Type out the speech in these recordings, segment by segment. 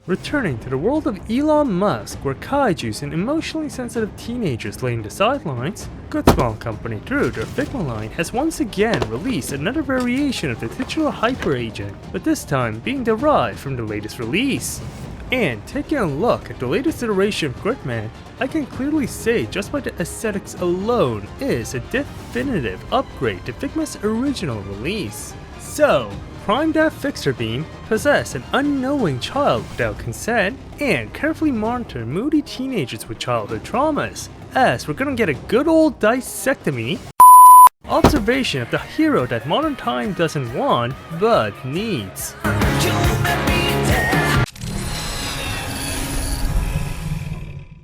Returning to the world of Elon Musk, where kaijus and emotionally sensitive teenagers lay in the sidelines, Gridman company through their Figma line has once again released another variation of the titular hyper agent, but this time being derived from the latest release. And taking a look at the latest iteration of Gridman, I can clearly say just by the aesthetics alone is a definitive upgrade to Figma's original release. So, prime that fixer beam, possess an unknowing child without consent, and carefully monitor moody teenagers with childhood traumas, as we're gonna get a good old dissectomy observation of the hero that modern time doesn't want, but needs.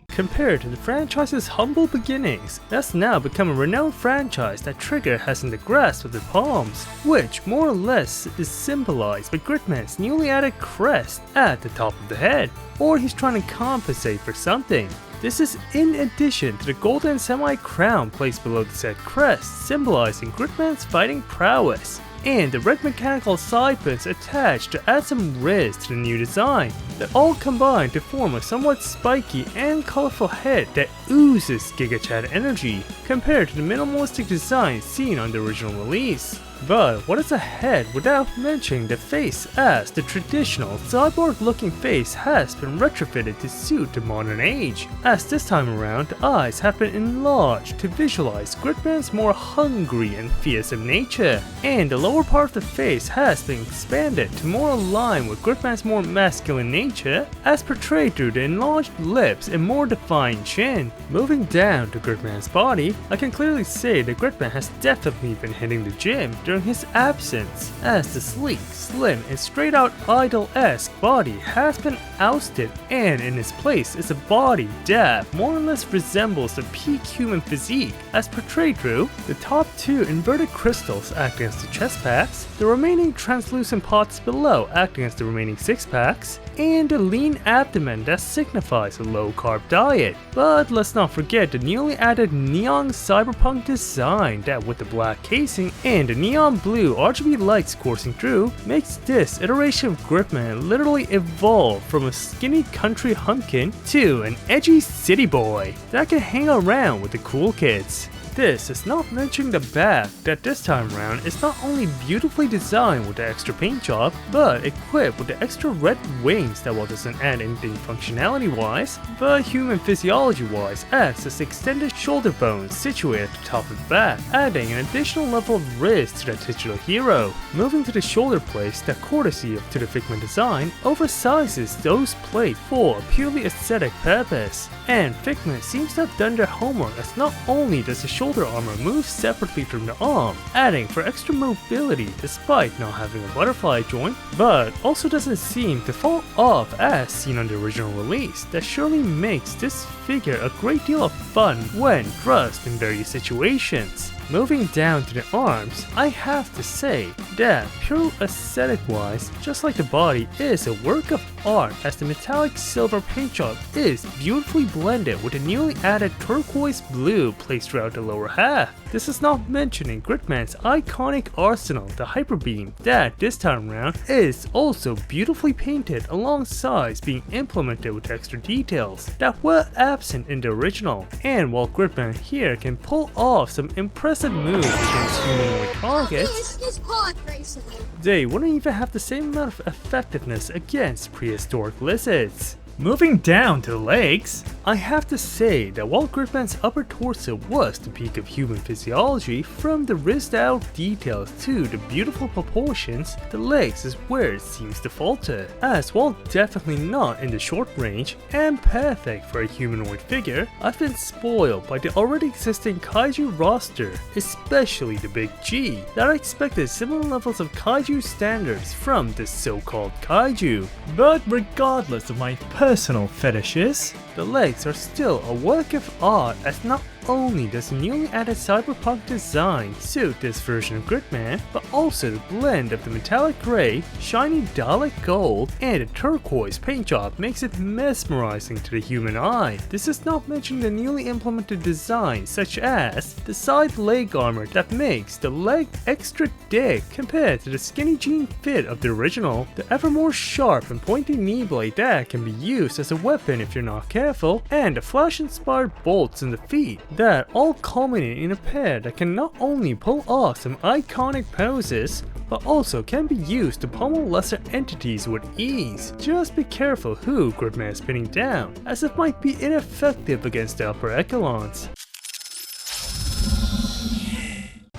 Compared to the franchise's humble beginnings, that's now become a renowned franchise that Trigger has in the grasp of their palms, which more or less is symbolized by Gridman's newly added crest at the top of the head, or he's trying to compensate for something. This is in addition to the golden semi-crown placed below the said crest, symbolizing Gridman's fighting prowess, and the red mechanical side pins attached to add some riz to the new design, that all combine to form a somewhat spiky and colorful head that oozes GigaChat energy, compared to the minimalistic design seen on the original release. But what is a head without mentioning the face, as the traditional cyborg looking face has been retrofitted to suit the modern age, as this time around the eyes have been enlarged to visualize Gridman's more hungry and fearsome nature, and the lower part of the face has been expanded to more align with Gridman's more masculine nature, as portrayed through the enlarged lips and more defined chin. Moving down to Gridman's body, I can clearly say that Gridman has definitely been hitting the gym during his absence, as the sleek, slim, and straight out idol-esque body has been ousted, and in its place is a body that more or less resembles the peak human physique, as portrayed through the top two inverted crystals acting as the chest packs, the remaining translucent pots below acting as the remaining six packs, and the lean abdomen that signifies a low-carb diet. But let's not forget the newly added neon cyberpunk design that, with the black casing and the neon blue RGB lights coursing through, makes this iteration of Gridman literally evolve from a skinny country humpkin to an edgy city boy that can hang around with the cool kids. This is not mentioning the back that this time around is not only beautifully designed with the extra paint job, but equipped with the extra red wings that, while doesn't add anything functionality wise, but human physiology wise, acts as extended shoulder bones situated at the top of the back, adding an additional level of riz to the titular hero. Moving to the shoulder plates that, courtesy of to the Figma design, oversizes those plates for a purely aesthetic purpose. And Figma seems to have done their homework, as not only does the shoulder armor move separately from the arm, adding for extra mobility despite not having a butterfly joint, but also doesn't seem to fall off as seen on the original release, that surely makes this figure a great deal of fun when thrust in various situations. Moving down to the arms, I have to say that pure aesthetic wise, just like the body, is a work of art, as the metallic silver paint job is beautifully blended with the newly added turquoise blue placed throughout the lower half. This is not mentioning Gridman's iconic arsenal, the Hyper Beam, that this time around is also beautifully painted alongside being implemented with extra details that were absent in the original. And while Gridman here can pull off some impressive moves against humanoid targets, they wouldn't even have the same amount of effectiveness against prehistoric lizards. Moving down to the legs, I have to say that while Gridman's upper torso was the peak of human physiology, from the rizzed out details to the beautiful proportions, the legs is where it seems to falter, as while definitely not in the short range and perfect for a humanoid figure, I've been spoiled by the already existing kaiju roster, especially the Big G, that I expected similar levels of kaiju standards from this so-called kaiju. But regardless of my personal fetishes, the legs are still a work of art, as not only does the newly added cyberpunk design suit this version of Gridman, but also the blend of the metallic gray, shiny Dalek gold, and a turquoise paint job makes it mesmerizing to the human eye. This does not mention the newly implemented designs such as the side leg armor that makes the leg extra thick compared to the skinny jean fit of the original, the ever more sharp and pointy knee blade that can be used as a weapon if you're not careful, and the flash-inspired bolts in the feet that all culminate in a pair that can not only pull off some iconic poses, but also can be used to pummel lesser entities with ease. Just be careful who Gridman is pinning down, as it might be ineffective against the upper echelons.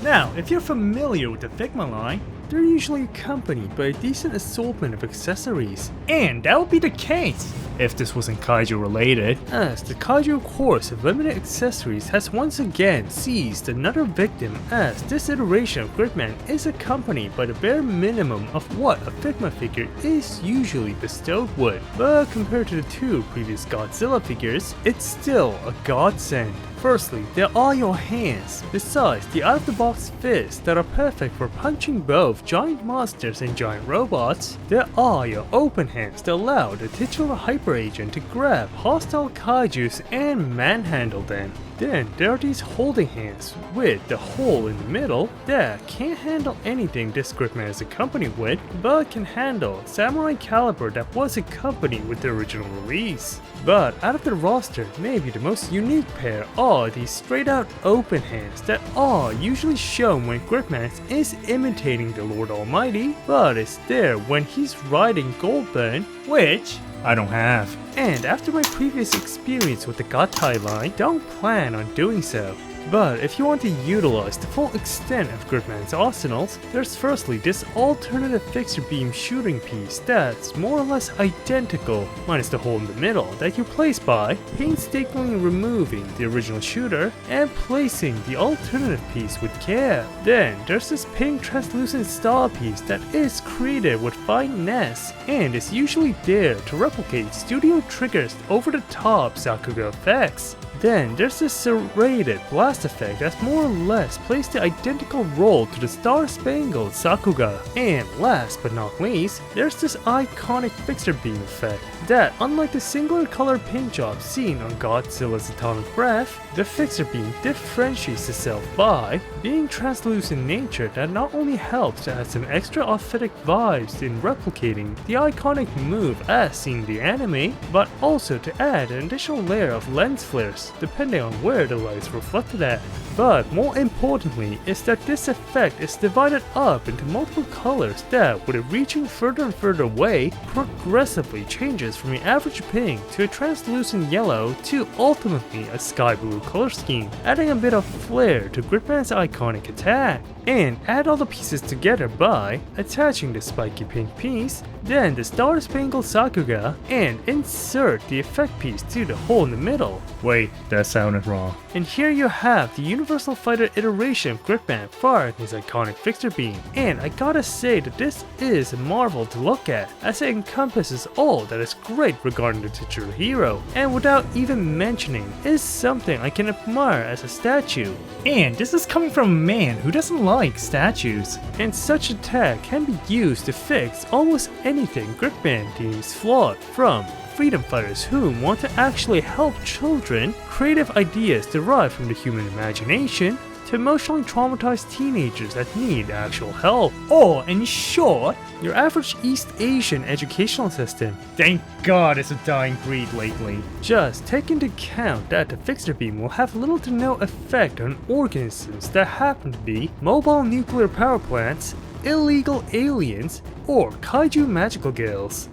Now, if you're familiar with the Figma line, they're usually accompanied by a decent assortment of accessories. And that would be the case if this wasn't kaiju related, as the kaiju course of limited accessories has once again seized another victim, as this iteration of Gridman is accompanied by the bare minimum of what a Figma figure is usually bestowed with. But compared to the two previous Godzilla figures, it's still a godsend. Firstly, there are your hands. Besides the out-of-the-box fists that are perfect for punching both giant monsters and giant robots, there are your open hands that allow the titular hyper agent to grab hostile kaijus and manhandle them. Then there are these holding hands with the hole in the middle that can't handle anything this Gridman is accompanied with, but can handle samurai caliber that was accompanied with the original release. But out of the roster, maybe the most unique pair are these straight out open hands that are usually shown when Gridman is imitating the Lord Almighty, but is there when he's riding Goldburn, which I don't have. And after my previous experience with the Gatai line, don't plan on doing so. But if you want to utilize the full extent of Gridman's arsenals, there's firstly this alternative fixed beam shooting piece that's more or less identical, minus the hole in the middle, that you place by painstakingly removing the original shooter and placing the alternative piece with care. Then there's this pink translucent star piece that is created with finesse and is usually there to replicate Studio Trigger's over-the-top Sakuga effects. Then there's this serrated blast effect that more or less plays the identical role to the Star Spangled Sakuga. And last but not least, there's this iconic fixer beam effect that, unlike the singular color paint job seen on Godzilla's Atomic Breath, the fixer beam differentiates itself by being translucent in nature that not only helps to add some extra authentic vibes in replicating the iconic move as seen in the anime, but also to add an additional layer of lens flares depending on where the light is reflected at. But more importantly is that this effect is divided up into multiple colors that, with it reaching further and further away, progressively changes from the average pink to a translucent yellow to ultimately a sky blue color scheme, adding a bit of flair to Gridman's iconic attack. And add all the pieces together by attaching the spiky pink piece, then the Star Spangled Sakuga, and insert the effect piece to the hole in the middle. Wait, that sounded wrong. And here you have the Universal Fighter iteration of Gridman firing his iconic fixer beam. And I gotta say that this is a marvel to look at, as it encompasses all that is great regarding the titular hero, and without even mentioning, is something I can admire as a statue. And this is coming from a man who doesn't like statues. And such attack can be used to fix almost anything Gridman deems flawed, from freedom fighters who want to actually help children, creative ideas derived from the human imagination, to emotionally traumatized teenagers that need actual help. Or, in short, your average East Asian educational system. Thank God it's a dying breed lately. Just take into account that the fixer beam will have little to no effect on organisms that happen to be mobile nuclear power plants, illegal aliens, or kaiju magical girls.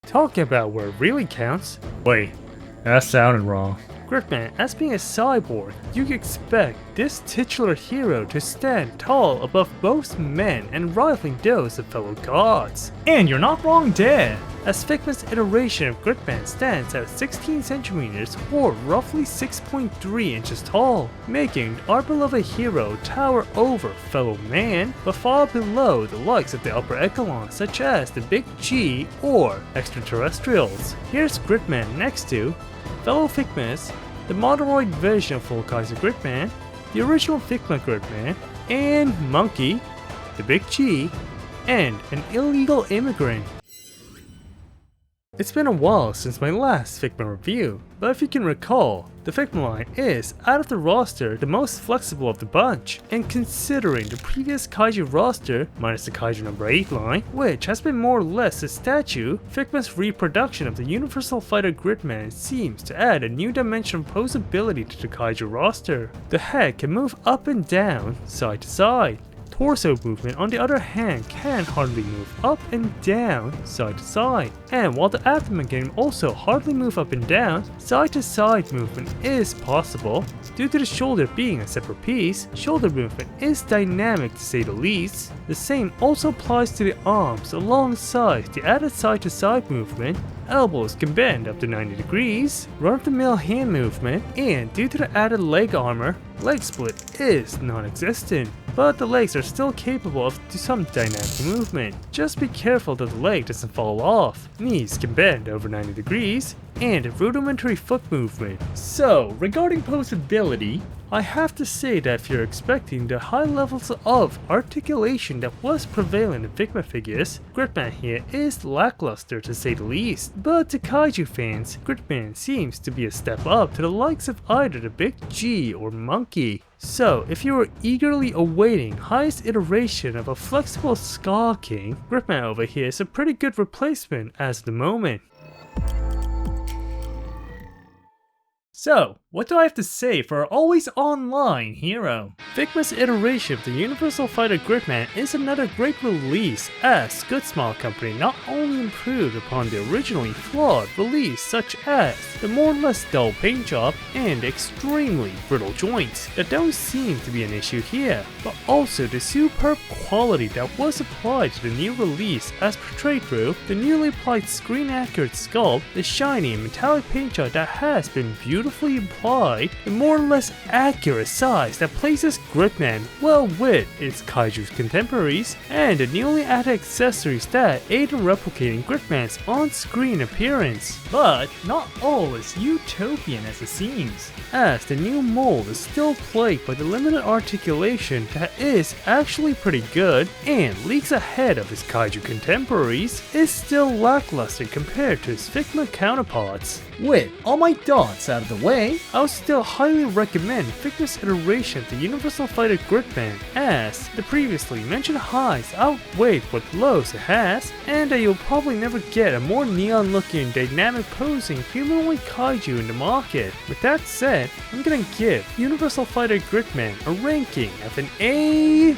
Talking about where it really counts. Wait, that sounded wrong. Gridman, as being a cyborg, you expect this titular hero to stand tall above both men and rivaling those of fellow gods. And you're not wrong there, as Figma's iteration of Gridman stands at 16 centimeters or roughly 6.3 inches tall, making our beloved hero tower over fellow man, but far below the likes of the upper echelons such as the Big G or extraterrestrials. Here's Gridman next to fellow Figmas, the modernoid version of Full Kaiser Gridman, the original Figma Gridman, and Monkey, the Big G, and an illegal immigrant. It's been a while since my last Figma review, but if you can recall, the Figma line is, out of the roster, the most flexible of the bunch, and considering the previous kaiju roster, minus the kaiju number 8 line, which has been more or less a statue, Figma's reproduction of the Universal Fighter Gridman seems to add a new dimension of posability to the kaiju roster. The head can move up and down, side to side. Torso movement, on the other hand, can hardly move up and down, side to side. And while the abdomen can also hardly move up and down, side to side movement is possible. Due to the shoulder being a separate piece, shoulder movement is dynamic to say the least. The same also applies to the arms. Alongside the added side to side movement, elbows can bend up to 90 degrees, run-of-the-mill hand movement, and due to the added leg armor, leg split is non-existent. But the legs are still capable of some dynamic movement. Just be careful that the leg doesn't fall off. Knees can bend over 90 degrees, and rudimentary foot movement. So, regarding posability, I have to say that if you're expecting the high levels of articulation that was prevalent in Figma figures, Gridman here is lackluster to say the least. But to kaiju fans, Gridman seems to be a step up to the likes of either the Big G or Monkey. So, if you were eagerly awaiting highest iteration of a flexible Skull King, Gridman over here is a pretty good replacement as of the moment. So, what do I have to say for our always online hero? Figma's iteration of the Universal Fighter Gridman is another great release, as Sculpt Small Company not only improved upon the originally flawed release such as the more or less dull paint job and extremely brittle joints that don't seem to be an issue here, but also the superb quality that was applied to the new release as portrayed through the newly applied screen accurate sculpt, the shiny and metallic paint job that has been beautifully applied, the more or less accurate size that places Gridman well with its kaiju contemporaries, and the newly added accessories that aid in replicating Gridman's on-screen appearance. But not all is utopian as it seems, as the new mold is still plagued by the limited articulation that is actually pretty good, and leagues ahead of his kaiju contemporaries is still lackluster compared to his Figma counterparts. With all my thoughts out of the way, I would still highly recommend Figma's iteration of the Universal Fighter Gridman, as the previously mentioned highs outweigh what lows it has, and that you'll probably never get a more neon looking and dynamic posing humanoid kaiju in the market. With that said, I'm gonna give Universal Fighter Gridman a ranking of an A-.